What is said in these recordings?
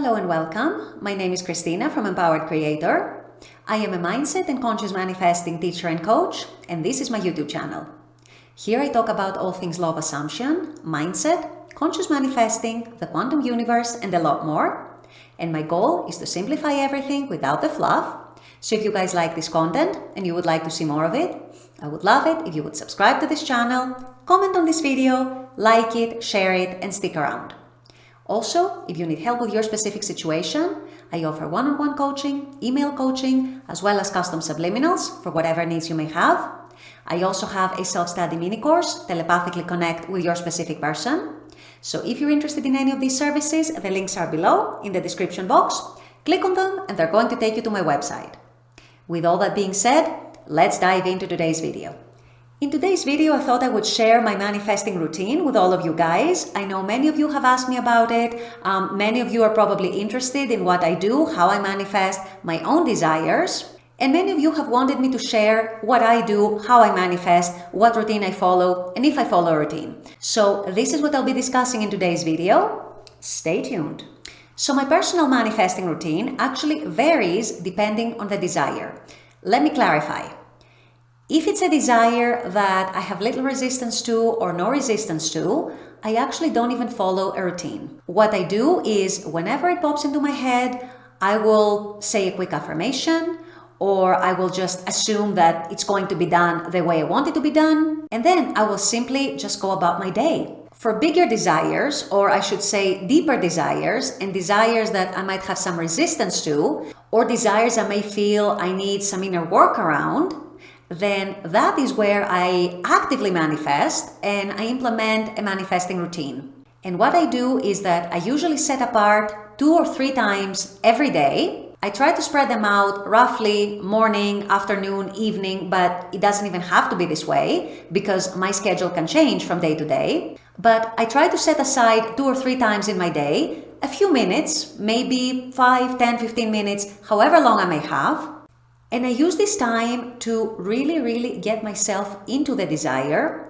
Hello and welcome. My name is Christina from Empowered Creator. I am a mindset and conscious manifesting teacher and coach, and this is my YouTube channel. Here I talk about all things law of assumption, mindset, conscious manifesting, the quantum universe, and a lot more. And my goal is to simplify everything without the fluff. So if you guys like this content and you would like to see more of it, I would love it if you would subscribe to this channel, comment on this video, like it, share it, and stick around. Also, if you need help with your specific situation, I offer one-on-one coaching, email coaching, as well as custom subliminals for whatever needs you may have. I also have a self-study mini course, Telepathically Connect with Your Specific Person. So if you're interested in any of these services, the links are below in the description box. Click on them and they're going to take you to my website. With all that being said, let's dive into today's video. In today's video, I thought I would share my manifesting routine with all of you guys. I know many of you have asked me about it. Many of you are probably interested in what I do, how I manifest my own desires. And many of you have wanted me to share what I do, how I manifest, what routine I follow, and if I follow a routine. So this is what I'll be discussing in today's video. Stay tuned. So my personal manifesting routine actually varies depending on the desire. Let me clarify. If it's a desire that I have little resistance to or no resistance to, I actually don't even follow a routine. What I do is whenever it pops into my head, I will say a quick affirmation, or I will just assume that it's going to be done the way I want it to be done, and then I will simply just go about my day. For bigger desires, or I should say deeper desires, and desires that I might have some resistance to, or desires I may feel I need some inner work around, then that is where I actively manifest and I implement a manifesting routine. And what I do is that I usually set apart 2 or 3 times every day. I try to spread them out roughly morning, afternoon, evening, but it doesn't even have to be this way because my schedule can change from day to day. But I try to set aside 2 or 3 times in my day, a few minutes, maybe 5, 10, 15 minutes, however long I may have. And I use this time to really get myself into the desire,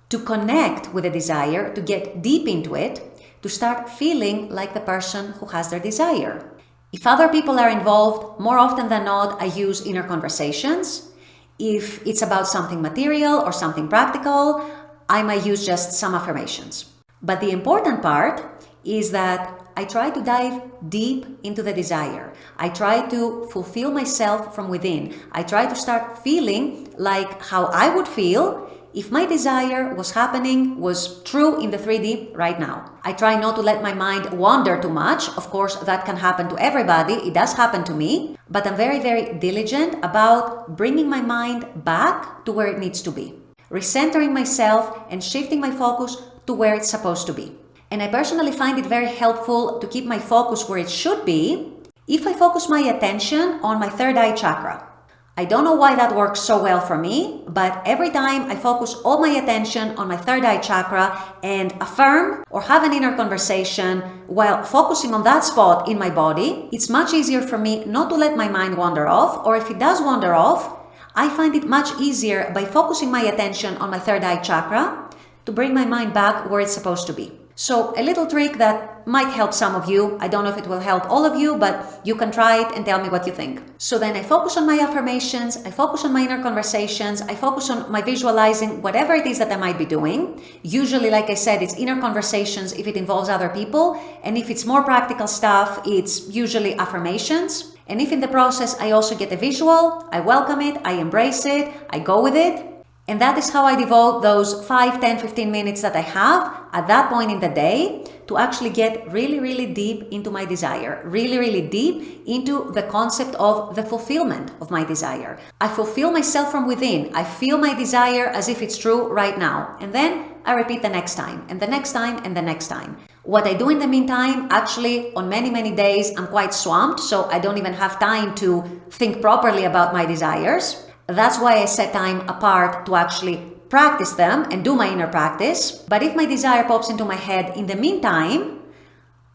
to connect with the desire, to get deep into it, to start feeling like the person who has their desire. If other people are involved, more often than not, I use inner conversations. If it's about something material or something practical, I might use just some affirmations. But the important part is that I try to dive deep into the desire. I try to fulfill myself from within. I try to start feeling like how I would feel if my desire was happening, was true in the 3D right now. I try not to let my mind wander too much. Of course, that can happen to everybody. It does happen to me. But I'm very diligent about bringing my mind back to where it needs to be. Recentering myself and shifting my focus to where it's supposed to be. And I personally find it very helpful to keep my focus where it should be if I focus my attention on my third eye chakra. I don't know why that works so well for me, but every time I focus all my attention on my third eye chakra and affirm or have an inner conversation while focusing on that spot in my body, it's much easier for me not to let my mind wander off, or if it does wander off, I find it much easier by focusing my attention on my third eye chakra to bring my mind back where it's supposed to be. So a little trick that might help some of you. I don't know if it will help all of you, but you can try it and tell me what you think. So then I focus on my affirmations, I focus on my inner conversations, I focus on my visualizing, whatever it is that I might be doing. Usually, like I said, it's inner conversations if it involves other people. And if it's more practical stuff, it's usually affirmations. And if in the process I also get a visual, I welcome it, I embrace it, I go with it. And that is how I devote those 5, 10, 15 minutes that I have at that point in the day to actually get really deep into my desire, really deep into the concept of the fulfillment of my desire. I fulfill myself from within. I feel my desire as if it's true right now. And then I repeat the next time and the next time and the next time. What I do in the meantime, actually on many days, I'm quite swamped, so I don't even have time to think properly about my desires. That's why I set time apart to actually practice them and do my inner practice. But if my desire pops into my head in the meantime,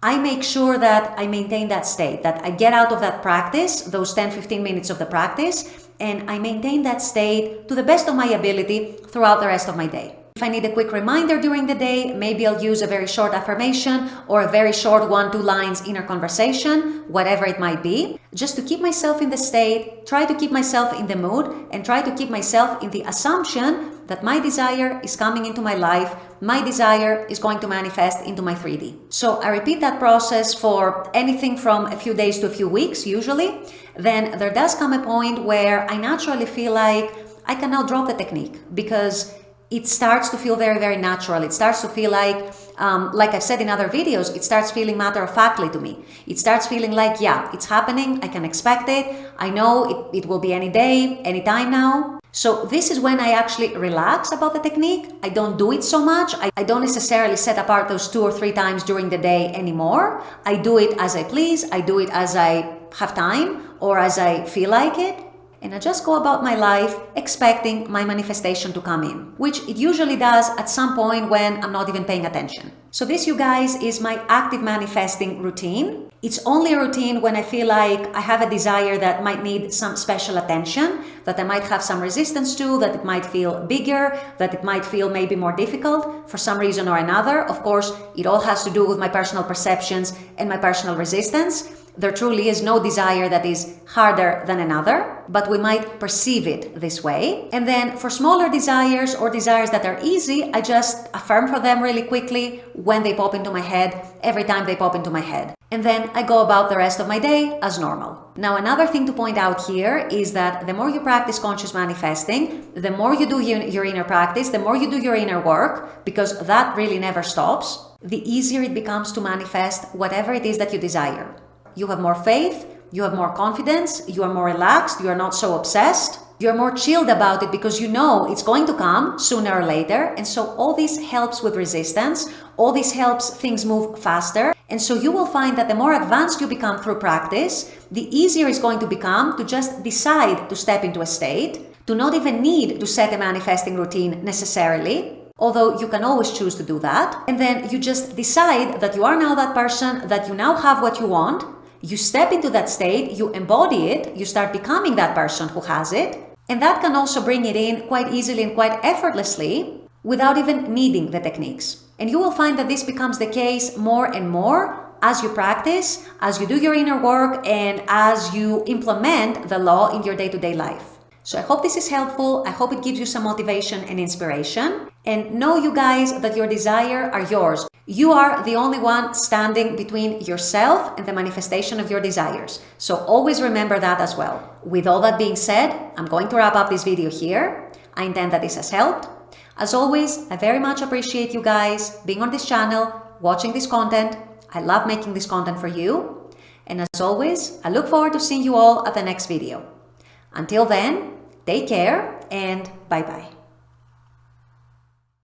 I make sure that I maintain that state, that I get out of that practice, those 10-15 minutes of the practice, and I maintain that state to the best of my ability throughout the rest of my day. If If I need a quick reminder during the day, maybe I'll use a very short affirmation or a very short 1-2 lines inner conversation, whatever it might be, just to keep myself in the state, try to keep myself in the mood, and try to keep myself in the assumption that my desire is coming into my life, my desire is going to manifest into my 3D. So I repeat that process for anything from a few days to a few weeks usually. Then there does come a point where I naturally feel like I can now drop the technique because it starts to feel very, very natural. It starts to feel like I've said in other videos, it starts feeling matter-of-factly to me. It starts feeling like, yeah, it's happening, I can expect it, I know it will be any day, any time now. So this is when I actually relax about the technique. I don't do it so much. I don't necessarily set apart those 2 or 3 times during the day anymore. I do it as I please. I do it as I have time or as I feel like it. And I just go about my life expecting my manifestation to come in, which it usually does at some point when I'm not even paying attention. So this, you guys, is my active manifesting routine. It's only a routine when I feel like I have a desire that might need some special attention, that I might have some resistance to, that it might feel bigger, that it might feel maybe more difficult for some reason or another. Of course, it all has to do with my personal perceptions and my personal resistance. There truly is no desire that is harder than another, but we might perceive it this way. And then for smaller desires or desires that are easy, I just affirm for them really quickly when they pop into my head, every time they pop into my head. And then I go about the rest of my day as normal. Now, another thing to point out here is that the more you practice conscious manifesting, the more you do your inner practice, the more you do your inner work, because that really never stops, the easier it becomes to manifest whatever it is that you desire. You have more faith, you have more confidence, you are more relaxed, you are not so obsessed, you're more chilled about it because you know it's going to come sooner or later. And so all this helps with resistance, all this helps things move faster. And so you will find that the more advanced you become through practice, the easier it's going to become to just decide to step into a state, to not even need to set a manifesting routine necessarily, although you can always choose to do that. And then you just decide that you are now that person, that you now have what you want. You step into that state, you embody it, you start becoming that person who has it. And that can also bring it in quite easily and quite effortlessly without even needing the techniques. And you will find that this becomes the case more and more as you practice, as you do your inner work, and as you implement the law in your day-to-day life. So I hope this is helpful. I hope it gives you some motivation and inspiration. And know, you guys, that your desires are yours. You are the only one standing between yourself and the manifestation of your desires. So always remember that as well. With all that being said, I'm going to wrap up this video here. I intend that this has helped. As always, I very much appreciate you guys being on this channel, watching this content. I love making this content for you. And as always, I look forward to seeing you all at the next video. Until then, take care and bye-bye.